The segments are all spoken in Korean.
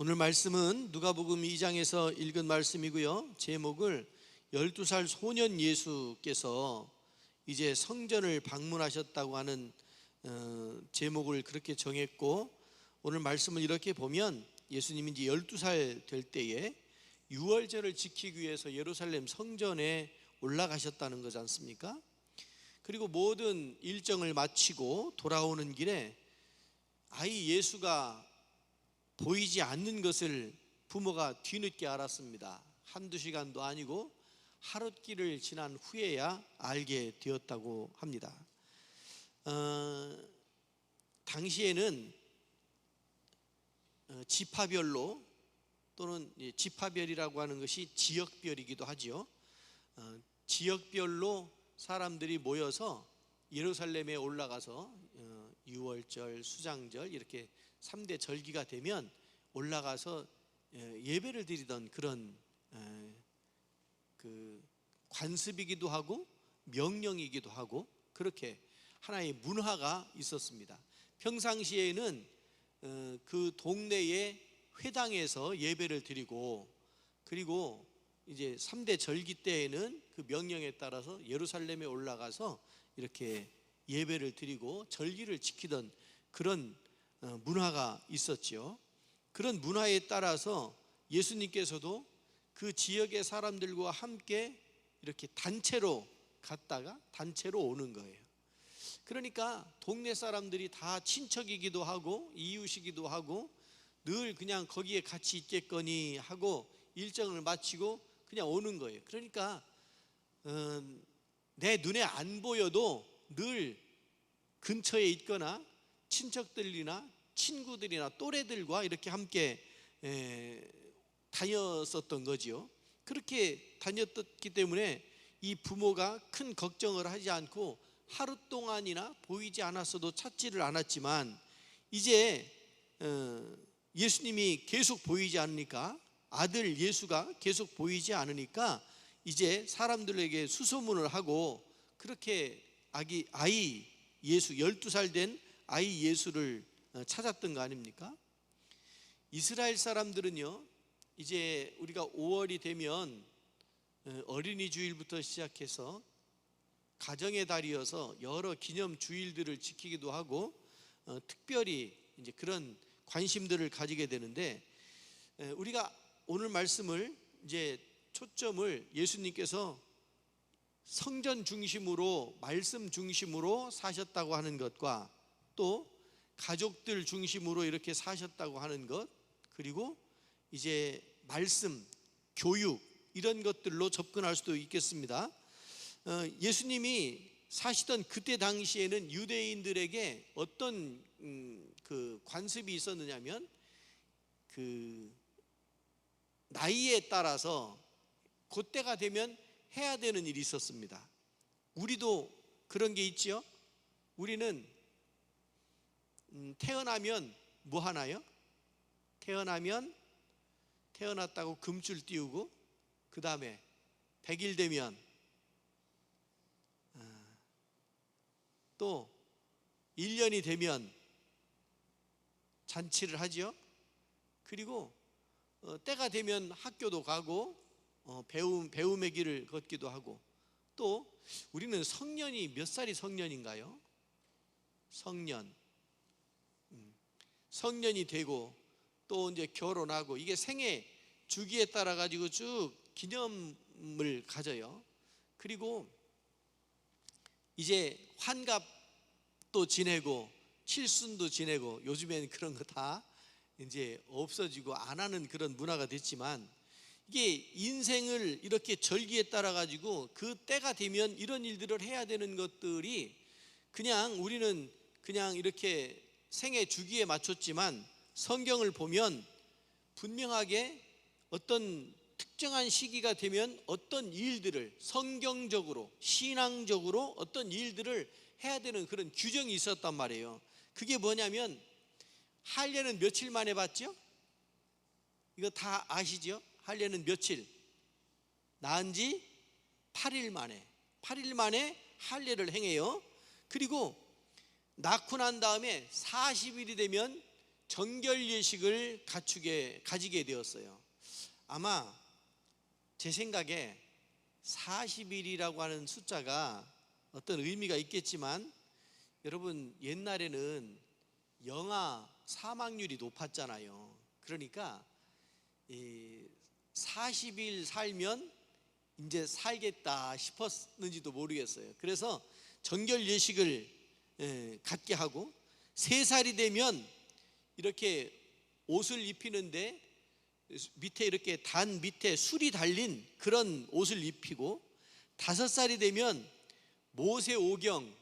오늘 말씀은 누가복음 2장에서 읽은 말씀이고요. 제목을 12살 소년 예수께서 이제 성전을 방문하셨다고 하는 제목을 그렇게 정했고, 오늘 말씀을 이렇게 보면 예수님이 이제 12살 될 때에 유월절을 지키기 위해서 예루살렘 성전에 올라가셨다는 거지 않습니까? 그리고 모든 일정을 마치고 돌아오는 길에 아이 예수가 보이지 않는 것을 부모가 뒤늦게 알았습니다. 한두 시간도 아니고 하룻길을 지난 후에야 알게 되었다고 합니다. 당시에는 지파별로 또는 지파별이라고 하는 것이 지역별이기도 하죠. 지역별로 사람들이 모여서 예루살렘에 올라가서 유월절, 수장절 이렇게 3대 절기가 되면 올라가서 예배를 드리던 그런 그 관습이기도 하고 명령이기도 하고 그렇게 하나의 문화가 있었습니다. 평상시에는 그 동네의 회당에서 예배를 드리고, 그리고 이제 3대 절기 때에는 그 명령에 따라서 예루살렘에 올라가서 이렇게 예배를 드리고 절기를 지키던 그런 문화가 있었죠. 그런 문화에 따라서 예수님께서도 그 지역의 사람들과 함께 이렇게 단체로 갔다가 단체로 오는 거예요. 그러니까 동네 사람들이 다 친척이기도 하고 이웃이기도 하고 늘 그냥 거기에 같이 있겠거니 하고 일정을 마치고 그냥 오는 거예요. 그러니까 내 눈에 안 보여도 늘 근처에 있거나 친척들이나 친구들이나 또래들과 이렇게 함께 다녔었던 거지요. 그렇게 다녔기 때문에 이 부모가 큰 걱정을 하지 않고 하루 동안이나 보이지 않았어도 찾지를 않았지만, 이제 예수님이 계속 보이지 않으니까, 아들 예수가 계속 보이지 않으니까 이제 사람들에게 수소문을 하고 그렇게 아이 예수, 12살 된 아이 예수를 찾았던 거 아닙니까? 이스라엘 사람들은요, 이제 우리가 5월이 되면 어린이 주일부터 시작해서 가정의 달이어서 여러 기념 주일들을 지키기도 하고 특별히 이제 그런 관심들을 가지게 되는데, 우리가 오늘 말씀을 이제 초점을 예수님께서 성전 중심으로 말씀 중심으로 사셨다고 하는 것과 또 가족들 중심으로 이렇게 사셨다고 하는 것, 그리고 이제 말씀, 교육 이런 것들로 접근할 수도 있겠습니다. 예수님이 사시던 그때 당시에는 유대인들에게 어떤 그 관습이 있었느냐면, 그 나이에 따라서 그때가 되면 해야 되는 일이 있었습니다. 우리도 그런 게 있지요. 우리는 태어나면 뭐 하나요? 태어났다고 금줄 띄우고, 그 다음에 100일 되면 또 1년이 되면 잔치를 하죠. 그리고 때가 되면 학교도 가고 배움의 길을 걷기도 하고, 또 우리는 성년이 몇 살이 성년인가요? 성년이 되고 또 이제 결혼하고, 이게 생애 주기에 따라 가지고 쭉 기념을 가져요. 그리고 이제 환갑도 지내고 칠순도 지내고, 요즘에는 그런 거 다 이제 없어지고 안 하는 그런 문화가 됐지만, 이게 인생을 이렇게 절기에 따라 가지고 그 때가 되면 이런 일들을 해야 되는 것들이, 그냥 우리는 그냥 이렇게 생애 주기에 맞췄지만 성경을 보면 분명하게 어떤 특정한 시기가 되면 어떤 일들을 성경적으로 신앙적으로 어떤 일들을 해야 되는 그런 규정이 있었단 말이에요. 그게 뭐냐면, 할례는 며칠 만에 받죠? 이거 다 아시죠? 할례는 며칠? 낳은 지 8일 만에 할례를 행해요. 그리고 낳고 난 다음에 40일이 되면 정결 예식을 가지게 되었어요. 아마 제 생각에 40일이라고 하는 숫자가 어떤 의미가 있겠지만, 여러분 옛날에는 영아 사망률이 높았잖아요. 그러니까 40일 살면 이제 살겠다 싶었는지도 모르겠어요. 그래서 정결 예식을 갖게 하고, 3살이 되면 이렇게 옷을 입히는데 밑에 이렇게 단 밑에 술이 달린 그런 옷을 입히고, 5살이 되면 모세오경을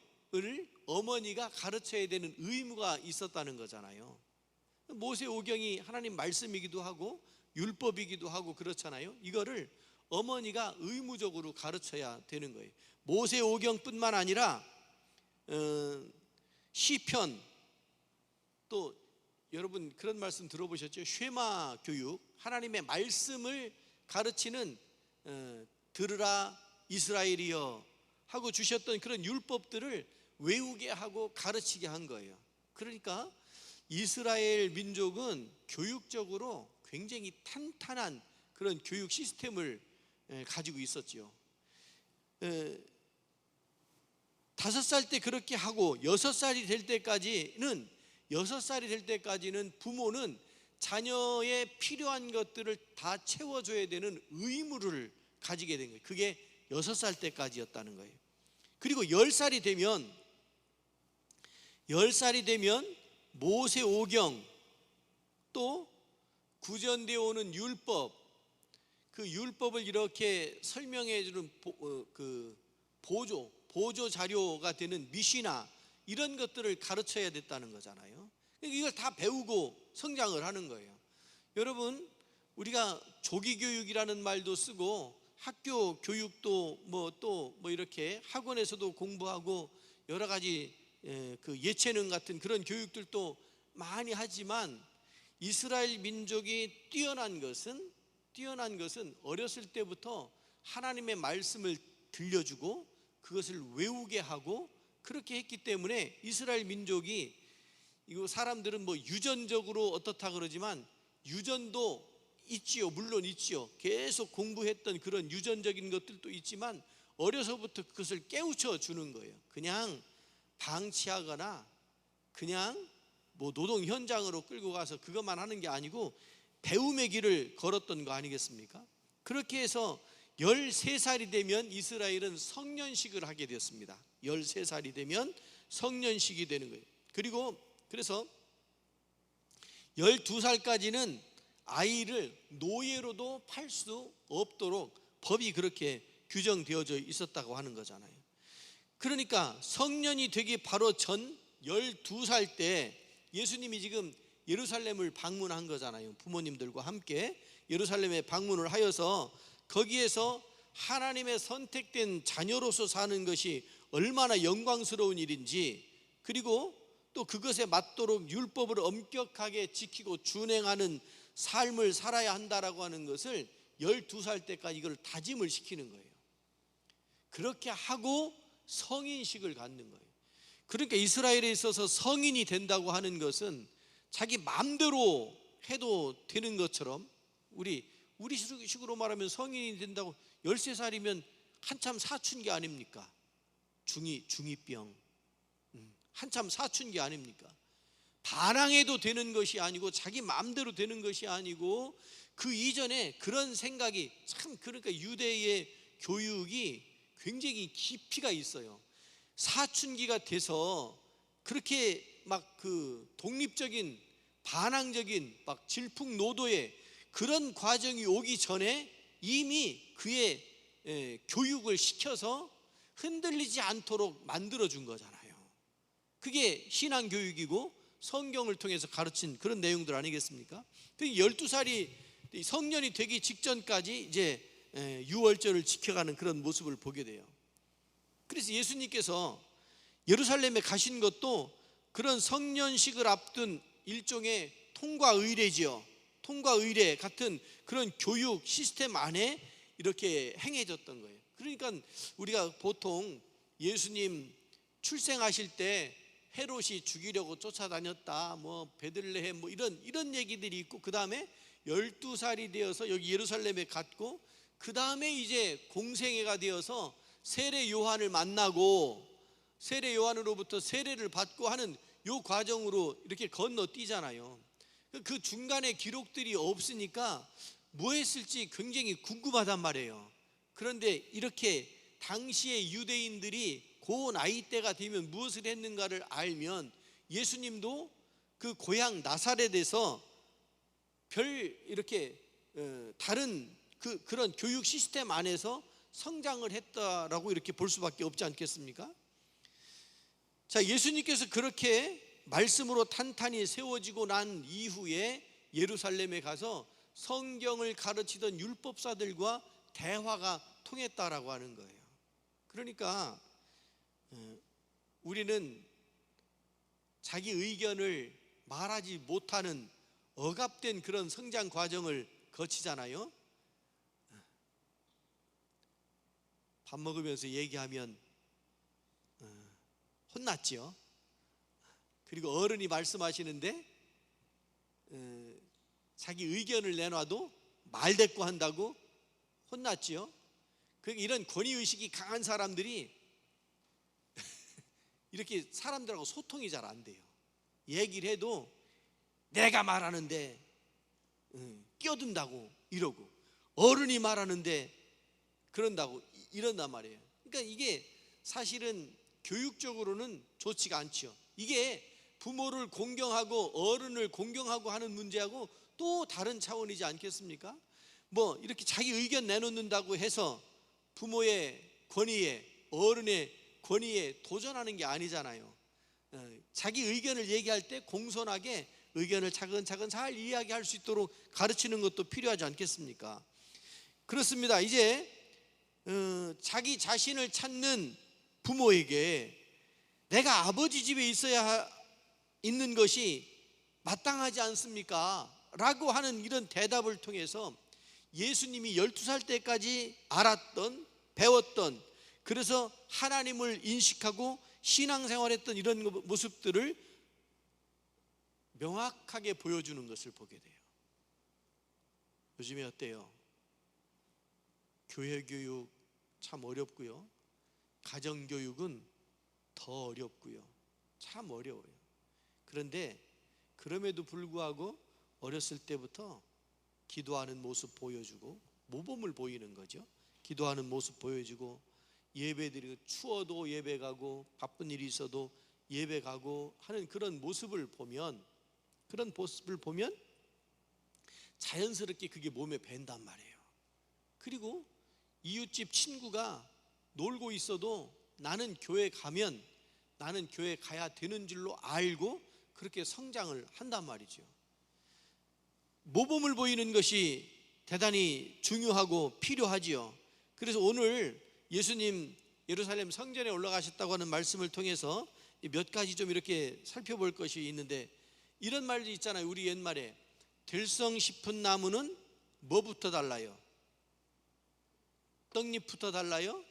어머니가 가르쳐야 되는 의무가 있었다는 거잖아요. 모세오경이 하나님 말씀이기도 하고 율법이기도 하고 그렇잖아요. 이거를 어머니가 의무적으로 가르쳐야 되는 거예요. 모세오경뿐만 아니라 시편, 또 여러분 그런 말씀 들어보셨죠? 쉐마 교육, 하나님의 말씀을 가르치는 들으라 이스라엘이여 하고 주셨던 그런 율법들을 외우게 하고 가르치게 한 거예요. 그러니까 이스라엘 민족은 교육적으로 굉장히 탄탄한 그런 교육 시스템을 가지고 있었죠. 5살 때 그렇게 하고 6살이 될 때까지는 부모는 자녀의 필요한 것들을 다 채워줘야 되는 의무를 가지게 된 거예요. 그게 6살 때까지였다는 거예요. 그리고 10살이 되면 모세오경, 또 구전되어 오는 율법, 그 율법을 이렇게 설명해 주는 보조 자료가 되는 미시나, 이런 것들을 가르쳐야 됐다는 거잖아요. 이걸 다 배우고 성장을 하는 거예요. 여러분, 우리가 조기교육이라는 말도 쓰고 학교 교육도 또 이렇게 학원에서도 공부하고 여러 가지 그 예체능 같은 그런 교육들도 많이 하지만, 이스라엘 민족이 뛰어난 것은 어렸을 때부터 하나님의 말씀을 들려주고 그것을 외우게 하고 그렇게 했기 때문에, 이스라엘 민족이, 이거 사람들은 유전적으로 어떻다 그러지만 유전도 있지요. 물론 있지요. 계속 공부했던 그런 유전적인 것들도 있지만 어려서부터 그것을 깨우쳐 주는 거예요. 그냥 방치하거나 그냥 노동 현장으로 끌고 가서 그것만 하는 게 아니고 배움의 길을 걸었던 거 아니겠습니까? 그렇게 해서 13살이 되면 이스라엘은 성년식을 하게 되었습니다. 13살이 되면 성년식이 되는 거예요. 그래서 12살까지는 아이를 노예로도 팔 수 없도록 법이 그렇게 규정되어져 있었다고 하는 거잖아요. 그러니까 성년이 되기 바로 전 12살 때 예수님이 지금 예루살렘을 방문한 거잖아요. 부모님들과 함께 예루살렘에 방문을 하여서 거기에서 하나님의 선택된 자녀로서 사는 것이 얼마나 영광스러운 일인지, 그리고 또 그것에 맞도록 율법을 엄격하게 지키고 준행하는 삶을 살아야 한다라고 하는 것을 12살 때까지 이걸 다짐을 시키는 거예요. 그렇게 하고 성인식을 갖는 거예요. 그러니까 이스라엘에 있어서 성인이 된다고 하는 것은 자기 마음대로 해도 되는 것처럼, 우리 식으로 말하면 성인이 된다고 13살이면 한참 사춘기 아닙니까? 중2병 한참 사춘기 아닙니까? 반항해도 되는 것이 아니고 자기 마음대로 되는 것이 아니고, 그 이전에 그런 생각이 참, 그러니까 유대의 교육이 굉장히 깊이가 있어요. 사춘기가 돼서 그렇게 독립적인 반항적인 질풍노도의 그런 과정이 오기 전에 이미 그의 교육을 시켜서 흔들리지 않도록 만들어 준 거잖아요. 그게 신앙교육이고 성경을 통해서 가르친 그런 내용들 아니겠습니까? 12살이 성년이 되기 직전까지 이제 유월절을 지켜가는 그런 모습을 보게 돼요. 그래서 예수님께서 예루살렘에 가신 것도 그런 성년식을 앞둔 일종의 통과의례지요. 통과의례 같은 그런 교육 시스템 안에 이렇게 행해졌던 거예요. 그러니까 우리가 보통 예수님 출생하실 때 헤롯이 죽이려고 쫓아다녔다, 뭐 베들레헴 뭐 이런 얘기들이 있고, 그 다음에 12살이 되어서 여기 예루살렘에 갔고, 그 다음에 이제 공생애가 되어서 세례 요한을 만나고 세례 요한으로부터 세례를 받고 하는 요 과정으로 이렇게 건너뛰잖아요. 그 중간에 기록들이 없으니까 뭐 했을지 굉장히 궁금하단 말이에요. 그런데 이렇게 당시의 유대인들이 그 나이대가 되면 무엇을 했는가를 알면 예수님도 그 고향 나사렛에서 별 이렇게 다른 그런 교육 시스템 안에서 성장을 했다라고 이렇게 볼 수밖에 없지 않겠습니까? 자, 예수님께서 그렇게 말씀으로 탄탄히 세워지고 난 이후에 예루살렘에 가서 성경을 가르치던 율법사들과 대화가 통했다라고 하는 거예요. 그러니까 우리는 자기 의견을 말하지 못하는 억압된 그런 성장 과정을 거치잖아요. 밥 먹으면서 얘기하면 혼났지요. 그리고 어른이 말씀하시는데 자기 의견을 내놔도 말대꾸 한다고 혼났지요. 이런 권위의식이 강한 사람들이 이렇게 사람들하고 소통이 잘 안 돼요. 얘기를 해도 내가 말하는데 끼어든다고 이러고, 어른이 말하는데 그런다고 이런단 말이에요. 그러니까 이게 사실은 교육적으로는 좋지가 않죠. 이게 부모를 공경하고 어른을 공경하고 하는 문제하고 또 다른 차원이지 않겠습니까? 뭐 이렇게 자기 의견 내놓는다고 해서 부모의 권위에, 어른의 권위에 도전하는 게 아니잖아요. 자기 의견을 얘기할 때 공손하게 의견을 차근차근 잘 이야기할 수 있도록 가르치는 것도 필요하지 않겠습니까? 그렇습니다. 이제 자기 자신을 찾는 부모에게 내가 아버지 집에 있어야 있는 것이 마땅하지 않습니까? 라고 하는 이런 대답을 통해서 예수님이 12살 때까지 알았던, 배웠던, 그래서 하나님을 인식하고 신앙생활했던 이런 모습들을 명확하게 보여주는 것을 보게 돼요. 요즘에 어때요? 교회 교육 참 어렵고요, 가정 교육은 더 어렵고요, 참 어려워요. 그런데 그럼에도 불구하고 어렸을 때부터 기도하는 모습 보여주고, 모범을 보이는 거죠. 기도하는 모습 보여주고, 예배드리고, 추워도 예배 가고, 바쁜 일이 있어도 예배 가고 하는 그런 모습을 보면 자연스럽게 그게 몸에 밴단 말이에요. 그리고 이웃집 친구가 놀고 있어도 나는 교회 가면, 나는 교회 가야 되는 줄로 알고 그렇게 성장을 한단 말이죠. 모범을 보이는 것이 대단히 중요하고 필요하지요. 그래서 오늘 예수님 예루살렘 성전에 올라가셨다고 하는 말씀을 통해서 몇 가지 좀 이렇게 살펴볼 것이 있는데, 이런 말도 있잖아요. 우리 옛말에 들성 싶은 나무는 뭐부터 달라요? 떡잎부터 달라요?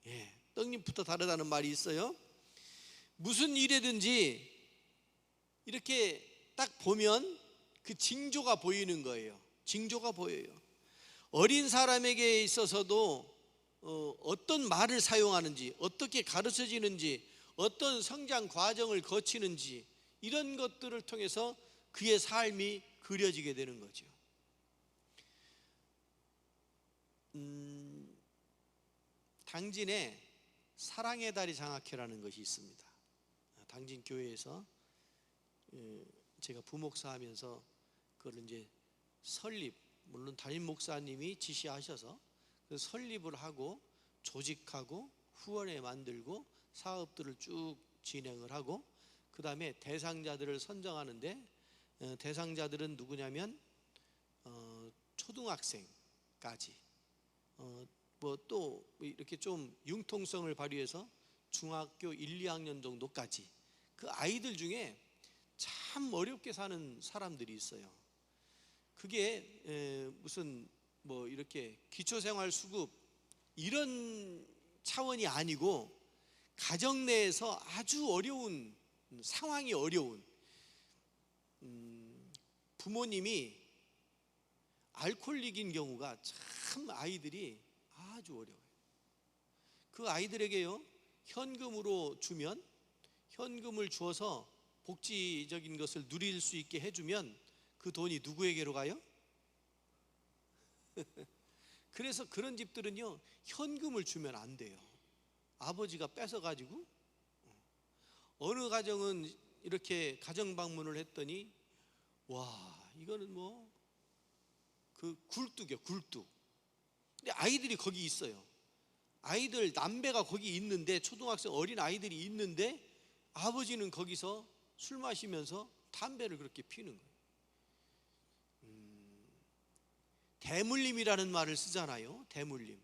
예, 떡잎부터 다르다는 말이 있어요. 무슨 일이든지 이렇게 딱 보면 그 징조가 보이는 거예요. 징조가 보여요. 어린 사람에게 있어서도 어떤 말을 사용하는지, 어떻게 가르쳐지는지, 어떤 성장 과정을 거치는지, 이런 것들을 통해서 그의 삶이 그려지게 되는 거죠. 당진에 사랑의 달이 장학회라는 것이 있습니다. 당진 교회에서 제가 부목사 하면서 그걸 이제 설립, 물론 담임 목사님이 지시하셔서 그 설립을 하고 조직하고 후원회 만들고 사업들을 쭉 진행을 하고, 그 다음에 대상자들을 선정하는데, 대상자들은 누구냐면 초등학생까지, 뭐 또 이렇게 좀 융통성을 발휘해서 중학교 1, 2학년 정도까지 그 아이들 중에 참 어렵게 사는 사람들이 있어요. 그게 무슨 뭐 이렇게 기초생활 수급 이런 차원이 아니고 가정 내에서 아주 어려운 상황이 어려운 부모님이 알코올릭인 경우가 참 아이들이 아주 어려워요. 그 아이들에게요, 현금으로 주면, 현금을 주어서 복지적인 것을 누릴 수 있게 해주면 그 돈이 누구에게로 가요? 그래서 그런 집들은요, 현금을 주면 안 돼요. 아버지가 뺏어가지고. 어느 가정은 이렇게 가정 방문을 했더니, 와, 이거는 뭐 그 굴뚝이에요, 굴뚝. 근데 아이들이 거기 있어요. 아이들 남배가 거기 있는데, 초등학생 어린 아이들이 있는데 아버지는 거기서 술 마시면서 담배를 그렇게 피는 거예요. 대물림이라는 말을 쓰잖아요. 대물림.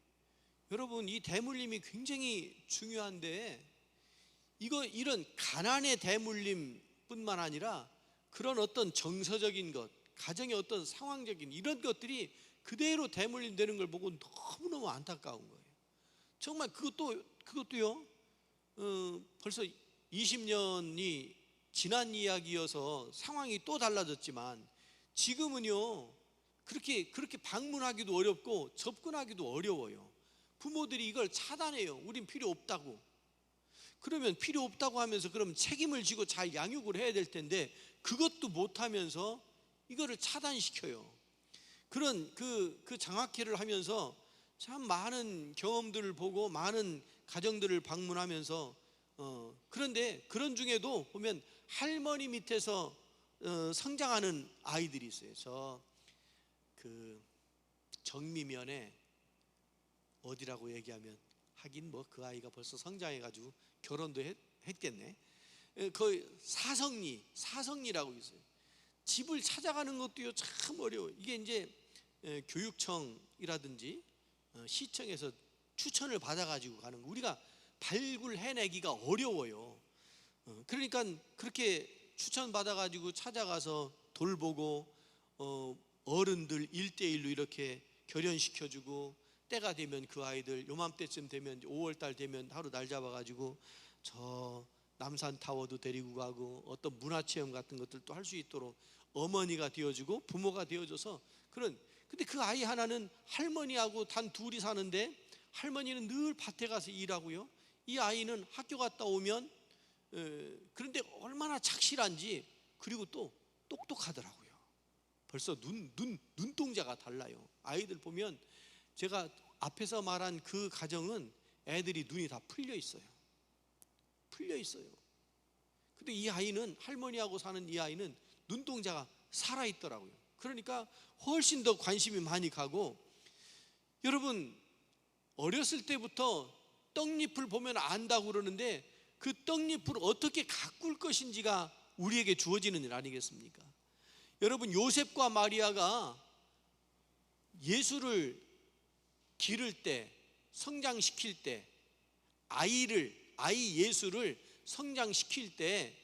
여러분, 이 대물림이 굉장히 중요한데, 이런 가난의 대물림뿐만 아니라 그런 어떤 정서적인 것, 가정의 어떤 상황적인 이런 것들이 그대로 대물림되는 걸 보고 너무너무 안타까운 거예요. 정말 그것도요, 벌써 20년이 지난 이야기여서 상황이 또 달라졌지만, 지금은요, 그렇게 방문하기도 어렵고 접근하기도 어려워요. 부모들이 이걸 차단해요. 우린 필요 없다고. 그러면 필요 없다고 하면서 그럼 책임을 지고 잘 양육을 해야 될 텐데, 그것도 못하면서 이거를 차단시켜요. 그런 그 장학회를 하면서 참 많은 경험들을 보고 많은 가정들을 방문하면서, 그런데 그런 중에도 보면 할머니 밑에서 성장하는 아이들이 있어요. 저 그 정미면에, 어디라고 얘기하면 하긴 뭐 그 아이가 벌써 성장해가지고 결혼도 했겠네. 그 사성리라고 있어요. 집을 찾아가는 것도요, 참 어려워요. 이게 이제 교육청이라든지 시청에서 추천을 받아가지고 가는 거, 우리가 발굴해내기가 어려워요. 그러니까 그렇게 추천 받아가지고 찾아가서 돌보고, 어른들 1대1로 이렇게 결연시켜주고, 때가 되면 그 아이들 요맘때쯤 되면 5월달 되면 하루 날 잡아가지고 저 남산타워도 데리고 가고, 어떤 문화체험 같은 것들도 할 수 있도록 어머니가 되어주고 부모가 되어줘서 근데 그 아이 하나는 할머니하고 단 둘이 사는데, 할머니는 늘 밭에 가서 일하고요, 이 아이는 학교 갔다 오면, 그런데 얼마나 착실한지, 그리고 또 똑똑하더라고요. 벌써 눈동자가 달라요. 아이들 보면, 제가 앞에서 말한 그 가정은 애들이 눈이 다 풀려 있어요. 근데 이 아이는, 할머니하고 사는 이 아이는 눈동자가 살아있더라고요. 그러니까 훨씬 더 관심이 많이 가고, 여러분, 어렸을 때부터 떡잎을 보면 안다고 그러는데, 그 떡잎을 어떻게 가꿀 것인지가 우리에게 주어지는 일 아니겠습니까? 여러분, 요셉과 마리아가 예수를 기를 때, 성장시킬 때, 아이 예수를 성장시킬 때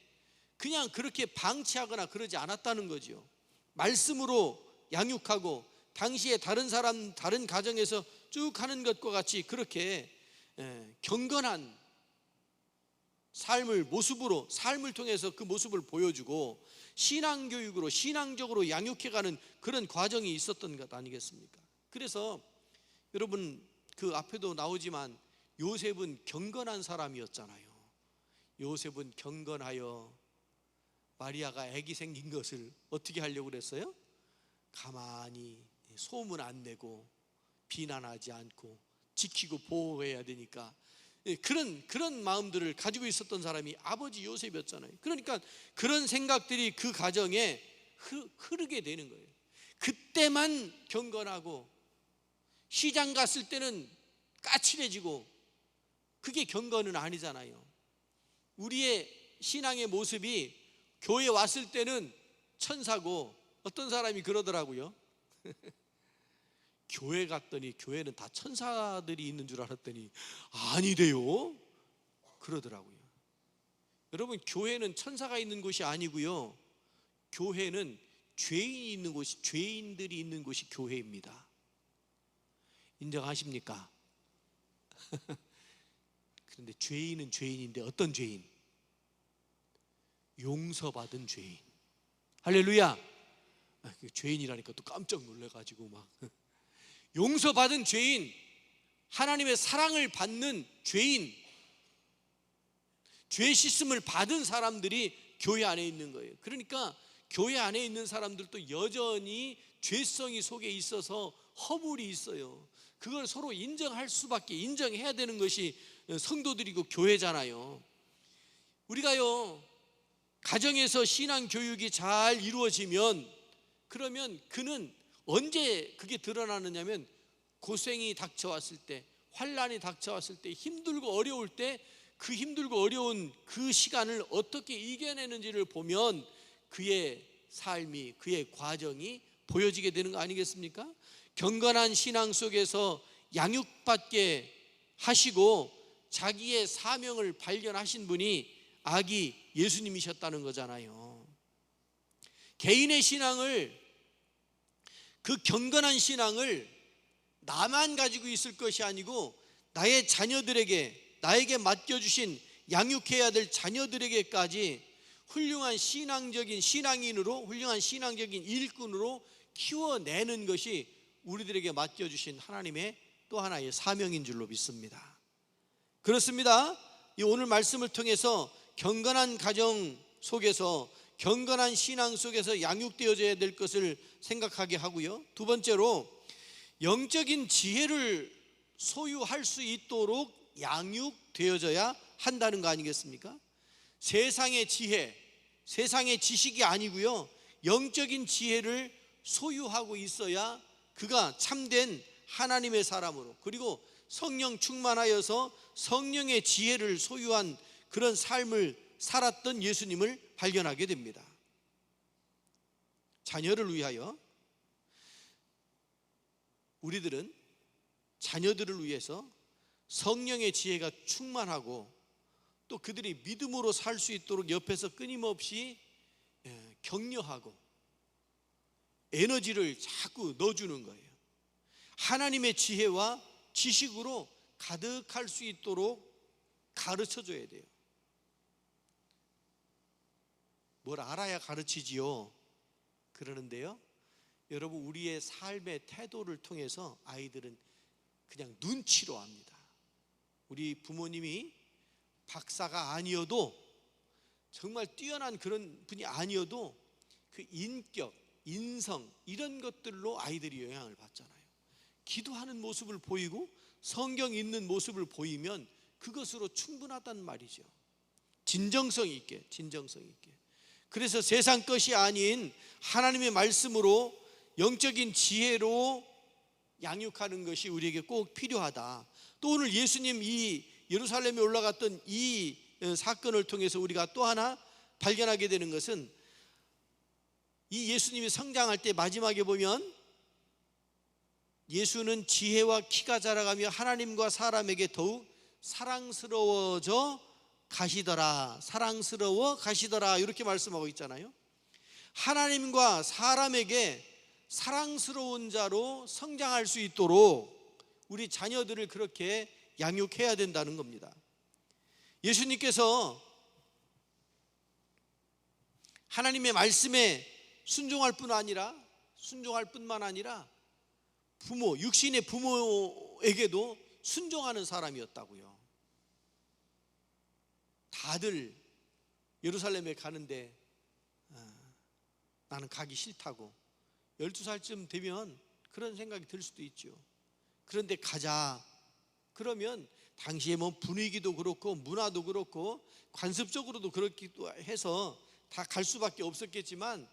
그냥 그렇게 방치하거나 그러지 않았다는 거죠. 말씀으로 양육하고, 당시에 다른 가정에서 쭉 하는 것과 같이 그렇게 경건한 삶을 통해서 그 모습을 보여주고, 신앙교육으로, 신앙적으로 양육해가는 그런 과정이 있었던 것 아니겠습니까? 그래서 여러분, 그 앞에도 나오지만 요셉은 경건한 사람이었잖아요. 요셉은 경건하여 마리아가 아기 생긴 것을 어떻게 하려고 그랬어요? 가만히 소문 안 내고 비난하지 않고 지키고 보호해야 되니까, 그런 마음들을 가지고 있었던 사람이 아버지 요셉이었잖아요. 그러니까 그런 생각들이 그 가정에 흐르게 되는 거예요. 그때만 경건하고, 시장 갔을 때는 까칠해지고, 그게 경건은 아니잖아요. 우리의 신앙의 모습이 교회 왔을 때는 천사고, 어떤 사람이 그러더라고요. 교회 갔더니 교회는 다 천사들이 있는 줄 알았더니 아니래요, 그러더라고요. 여러분, 교회는 천사가 있는 곳이 아니고요, 교회는 죄인들이 있는 곳이 교회입니다. 인정하십니까? 그런데 죄인은 죄인인데, 어떤 죄인? 용서받은 죄인. 할렐루야. 죄인이라니까 또 깜짝 놀래가지고 막 용서받은 죄인, 하나님의 사랑을 받는 죄인, 죄 씻음을 받은 사람들이 교회 안에 있는 거예요. 그러니까 교회 안에 있는 사람들도 여전히 죄성이 속에 있어서 허물이 있어요. 그걸 서로 인정할 수밖에, 인정해야 되는 것이 성도들이고 교회잖아요. 우리가요, 가정에서 신앙 교육이 잘 이루어지면, 그러면 그는 언제 그게 드러나느냐면 고생이 닥쳐왔을 때, 환난이 닥쳐왔을 때, 힘들고 어려울 때, 그 힘들고 어려운 그 시간을 어떻게 이겨내는지를 보면 그의 삶이, 그의 과정이 보여지게 되는 거 아니겠습니까? 경건한 신앙 속에서 양육받게 하시고 자기의 사명을 발견하신 분이 아기 예수님이셨다는 거잖아요. 개인의 신앙을, 그 경건한 신앙을 나만 가지고 있을 것이 아니고 나의 자녀들에게, 나에게 맡겨주신 양육해야 될 자녀들에게까지 훌륭한 신앙적인 신앙인으로, 훌륭한 신앙적인 일꾼으로 키워내는 것이 우리들에게 맡겨주신 하나님의 또 하나의 사명인 줄로 믿습니다. 그렇습니다. 이 오늘 말씀을 통해서 경건한 가정 속에서, 경건한 신앙 속에서 양육되어져야 될 것을 생각하게 하고요. 두 번째로, 영적인 지혜를 소유할 수 있도록 양육되어져야 한다는 거 아니겠습니까? 세상의 지혜, 세상의 지식이 아니고요, 영적인 지혜를 소유하고 있어야 그가 참된 하나님의 사람으로, 그리고 성령 충만하여서 성령의 지혜를 소유한 그런 삶을 살았던 예수님을 발견하게 됩니다. 자녀를 위하여, 우리들은 자녀들을 위해서 성령의 지혜가 충만하고 또 그들이 믿음으로 살 수 있도록 옆에서 끊임없이 격려하고 에너지를 자꾸 넣어주는 거예요. 하나님의 지혜와 지식으로 가득할 수 있도록 가르쳐줘야 돼요. 뭘 알아야 가르치지요 그러는데요, 여러분, 우리의 삶의 태도를 통해서 아이들은 그냥 눈치로 압니다. 우리 부모님이 박사가 아니어도, 정말 뛰어난 그런 분이 아니어도 그 인격, 인성, 이런 것들로 아이들이 영향을 받잖아요. 기도하는 모습을 보이고 성경 읽는 모습을 보이면 그것으로 충분하단 말이죠. 진정성 있게, 진정성 있게. 그래서 세상 것이 아닌 하나님의 말씀으로, 영적인 지혜로 양육하는 것이 우리에게 꼭 필요하다. 또 오늘 예수님 이 예루살렘에 올라갔던 이 사건을 통해서 우리가 또 하나 발견하게 되는 것은, 이 예수님이 성장할 때 마지막에 보면 예수는 지혜와 키가 자라가며 하나님과 사람에게 더욱 사랑스러워져 가시더라, 사랑스러워 가시더라, 이렇게 말씀하고 있잖아요. 하나님과 사람에게 사랑스러운 자로 성장할 수 있도록 우리 자녀들을 그렇게 양육해야 된다는 겁니다. 예수님께서 하나님의 말씀에 순종할 뿐만 아니라 부모, 육신의 부모에게도 순종하는 사람이었다고요. 다들 예루살렘에 가는데 나는 가기 싫다고, 12살쯤 되면 그런 생각이 들 수도 있죠. 그런데 가자 그러면 당시에 뭐 분위기도 그렇고 문화도 그렇고 관습적으로도 그렇기도 해서 다 갈 수밖에 없었겠지만,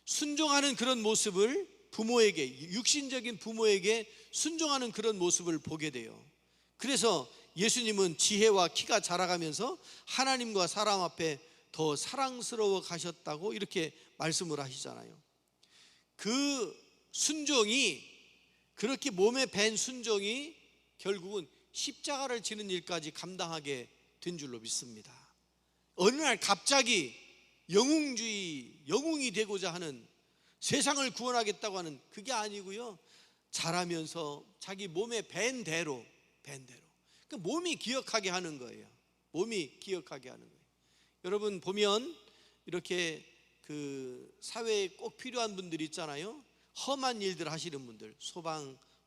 순종하는 그런 모습을, 부모에게, 육신적인 부모에게 순종하는 그런 모습을 보게 돼요. 그래서 예수님은 지혜와 키가 자라가면서 하나님과 사람 앞에 더 사랑스러워 가셨다고 이렇게 말씀을 하시잖아요. 그 순종이, 그렇게 몸에 밴 순종이 결국은 십자가를 지는 일까지 감당하게 된 줄로 믿습니다. 어느 날 갑자기 영웅주의, 영웅이 되고자 하는, 세상을 구원하겠다고 하는 그게 아니고요, 자라면서 자기 몸에 밴 대로 그 몸이 기억하게 하는 거예요. 몸이 기억하게 하는 거예요. 여러분 보면 이렇게 그 사회에 꼭 필요한 분들이 있잖아요. 험한 일들 하시는 분들,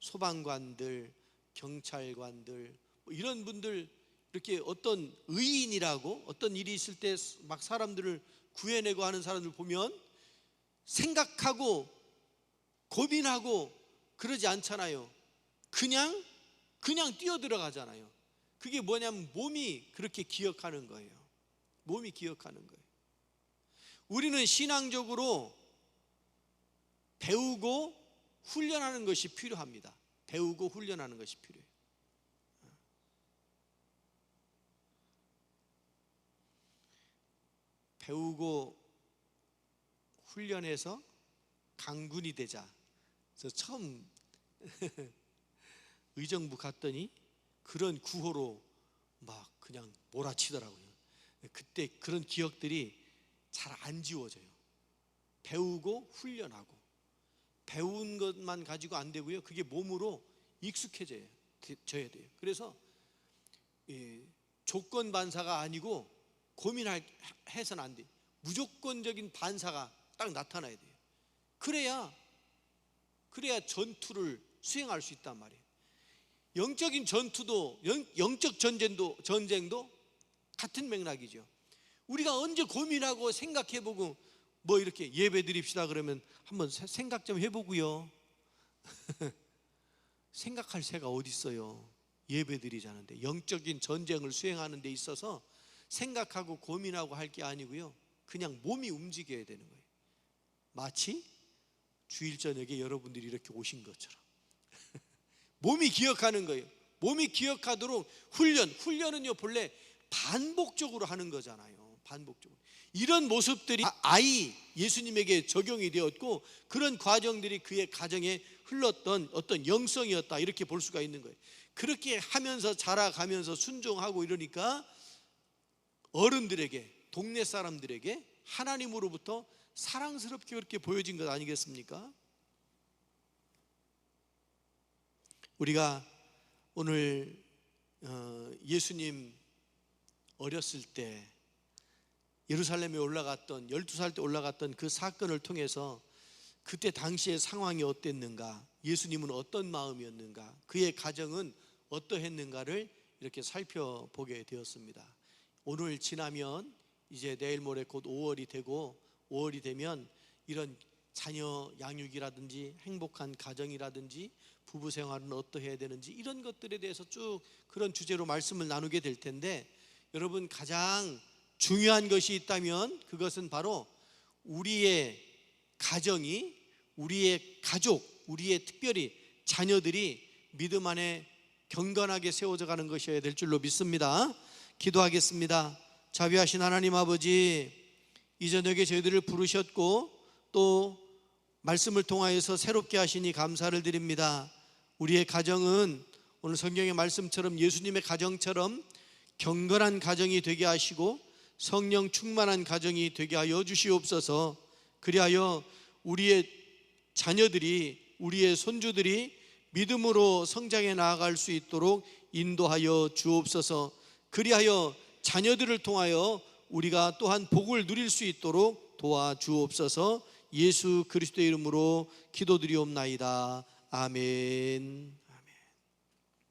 소방관들, 경찰관들, 뭐 이런 분들, 이렇게 어떤 의인이라고 어떤 일이 있을 때 막 사람들을 구해내고 하는 사람들 보면 생각하고 고민하고 그러지 않잖아요. 그냥 뛰어들어가잖아요. 그게 뭐냐면 몸이 그렇게 기억하는 거예요. 몸이 기억하는 거예요. 우리는 신앙적으로 배우고 훈련하는 것이 필요합니다. 배우고 훈련하는 것이 필요해요. 배우고 훈련해서 강군이 되자. 그래서 처음 의정부 갔더니 그런 구호로 막 그냥 몰아치더라고요. 그때 그런 기억들이 잘 안 지워져요. 배우고 훈련하고, 배운 것만 가지고 안 되고요. 그게 몸으로 익숙해져야 돼요. 그래서 조건 반사가 아니고 고민해서는 안 돼요. 무조건적인 반사가 딱 나타나야 돼요. 그래야 전투를 수행할 수 있단 말이에요. 영적인 전투도, 영적 전쟁도 같은 맥락이죠. 우리가 언제 고민하고 생각해보고 뭐 이렇게 예배 드립시다 그러면 한번 생각 좀 해보고요. 생각할 새가 어디 있어요. 예배 드리자는데, 영적인 전쟁을 수행하는 데 있어서 생각하고 고민하고 할 게 아니고요. 그냥 몸이 움직여야 되는 거예요. 마치 주일 저녁에 여러분들이 이렇게 오신 것처럼 몸이 기억하는 거예요. 몸이 기억하도록 훈련은요 본래 반복적으로 하는 거잖아요. 반복적으로. 이런 모습들이 아이 예수님에게 적용이 되었고, 그런 과정들이 그의 가정에 흘렀던 어떤 영성이었다, 이렇게 볼 수가 있는 거예요. 그렇게 하면서 자라가면서 순종하고 이러니까 어른들에게, 동네 사람들에게 하나님으로부터 사랑스럽게 그렇게 보여진 것 아니겠습니까? 우리가 오늘 예수님 어렸을 때 예루살렘에 올라갔던, 12살 때 올라갔던 그 사건을 통해서 그때 당시의 상황이 어땠는가, 예수님은 어떤 마음이었는가, 그의 가정은 어떠했는가를 이렇게 살펴보게 되었습니다. 오늘 지나면 이제 내일 모레 곧 5월이 되고, 5월이 되면 이런 자녀 양육이라든지 행복한 가정이라든지 부부 생활은 어떠해야 되는지, 이런 것들에 대해서 쭉 그런 주제로 말씀을 나누게 될 텐데, 여러분 가장 중요한 것이 있다면 그것은 바로 우리의 가정이, 우리의 가족, 우리의 특별히 자녀들이 믿음 안에 경건하게 세워져 가는 것이어야 될 줄로 믿습니다. 기도하겠습니다. 자비하신 하나님 아버지, 이 저녁에 저희들을 부르셨고 또 말씀을 통하여서 새롭게 하시니 감사를 드립니다. 우리의 가정은 오늘 성경의 말씀처럼 예수님의 가정처럼 경건한 가정이 되게 하시고 성령 충만한 가정이 되게 하여 주시옵소서. 그리하여 우리의 자녀들이, 우리의 손주들이 믿음으로 성장해 나아갈 수 있도록 인도하여 주옵소서. 그리하여 자녀들을 통하여 우리가 또한 복을 누릴 수 있도록 도와주옵소서. 예수 그리스도의 이름으로 기도드리옵나이다. 아멘.